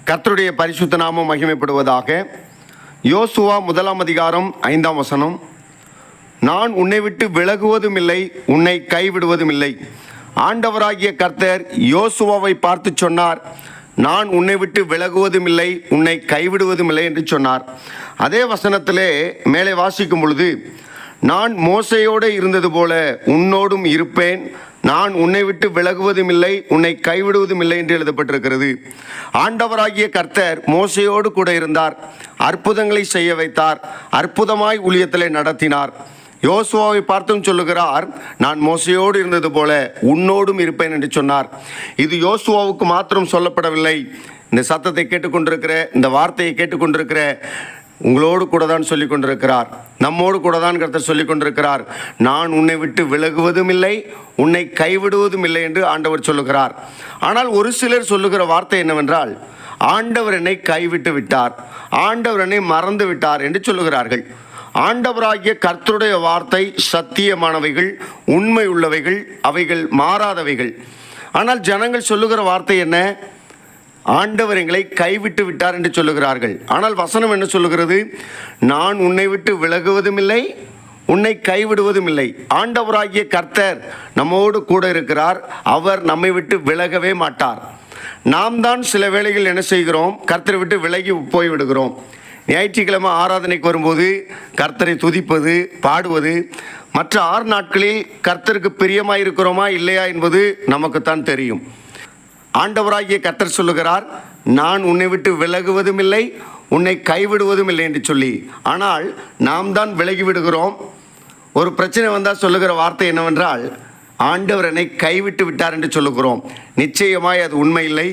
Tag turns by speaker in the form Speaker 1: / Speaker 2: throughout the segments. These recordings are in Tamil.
Speaker 1: கர்த்தருடைய பரிசுத்த நாமம் மகிமைப்படுவதாக. யோசுவா 1 அதிகாரம் 5 வசனம். நான் உன்னை விட்டு விலகுவதும் இல்லை, உன்னை கைவிடுவதும் இல்லை. ஆண்டவராகிய கர்த்தர் யோசுவாவை பார்த்து சொன்னார், நான் உன்னை விட்டு விலகுவதும் இல்லை, உன்னை கைவிடுவதும் இல்லை என்று சொன்னார். அதே வசனத்திலே மேலே வாசிக்கும் பொழுது, நான் மோசையோடு இருந்தது போல உன்னோடும் இருப்பேன், நான் உன்னை விட்டு விலகுவதும் இல்லை, உன்னை கைவிடுவதும் இல்லை என்று எழுதப்பட்டிருக்கிறது. ஆண்டவராகிய கர்த்தர் மோசையோடு கூட இருந்தார், அற்புதங்களை செய்ய வைத்தார், அற்புதமாய் ஊழியத்திலே நடத்தினார். யோசுவாவை பார்த்தும் சொல்லுகிறார், நான் மோசையோடு இருந்தது போல உன்னோடும் இருப்பேன் என்று சொன்னார். இது யோசுவாவுக்கு மாத்திரம் சொல்லப்படவில்லை. இந்த சத்தத்தை கேட்டுக்கொண்டிருக்கிற, இந்த வார்த்தையை கேட்டுக்கொண்டிருக்கிற உங்களோடு கூட தான் சொல்லிக் கொண்டிருக்கிறார், நம்மோடு கூட தான் கர்த்தர் சொல்லிக் கொண்டிருக்கிறார். நான் உன்னை விட்டு விலகுவதும் இல்லை, உன்னை கைவிடுவதும் இல்லை என்று ஆண்டவர் சொல்லுகிறார். ஆனால் ஒரு சிலர் சொல்லுகிற வார்த்தை என்னவென்றால், ஆண்டவர் என்னை கைவிட்டு விட்டார், ஆண்டவர் என்னை மறந்து விட்டார் என்று சொல்லுகிறார்கள். ஆண்டவராகிய கர்த்தருடைய வார்த்தை சத்தியமானவைகள், உண்மை உள்ளவைகள், அவைகள் மாறாதவைகள். ஆனால் ஜனங்கள் சொல்லுகிற வார்த்தை என்ன? ஆண்டவர் எங்களை கைவிட்டு விட்டார் என்று சொல்லுகிறார்கள். ஆனால் வசனம் என்ன சொல்லுகிறது? நான் உன்னை விட்டு விலகுவதும் இல்லை, உன்னை கைவிடுவதும் இல்லை. ஆண்டவராகிய கர்த்தர் நம்மோடு கூட இருக்கிறார், அவர் நம்மை விட்டு விலகவே மாட்டார். நாம் தான் சில வேளைகள் என்ன செய்கிறோம்? கர்த்தரை விட்டு விலகி போய்விடுகிறோம். ஞாயிற்றுக்கிழமை ஆராதனைக்கு வரும்போது கர்த்தரை துதிப்பது, பாடுவது, மற்ற 6 நாட்களில் கர்த்தருக்கு பிரியமாக இருக்கிறோமா இல்லையா என்பது நமக்குத்தான் தெரியும். ஆண்டவராகிய கர்த்தர் சொல்லுகிறார், நான் உன்னை விட்டு விலகுவதும் இல்லை, உன்னை கைவிடுவதும் இல்லை என்று சொல்லி. ஆனால் நாம் தான் விலகி விடுகிறோம். ஒரு பிரச்சனை வந்தால் சொல்லுகிற வார்த்தை என்னவென்றால், ஆண்டவர் என்னை கைவிட்டு விட்டார் என்று சொல்லுகிறோம். நிச்சயமாய் அது உண்மை இல்லை.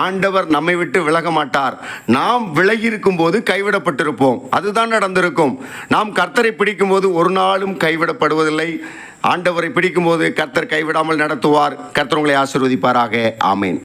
Speaker 1: ஆண்டவர் நம்மை விட்டு விலக மாட்டார். நாம் விலகி இருக்கும் போது கைவிடப்பட்டிருப்போம், அதுதான் நடந்திருக்கும். நாம் கர்த்தரை பிடிக்கும் போது ஒரு நாளும் கைவிடப்படுவதில்லை. ஆண்டவரை பிடிக்கும் போது கர்த்தர் கைவிடாமல் நடத்துவார். கர்த்தர் உங்களை ஆசீர்வதிப்பாராக. ஆமேன்.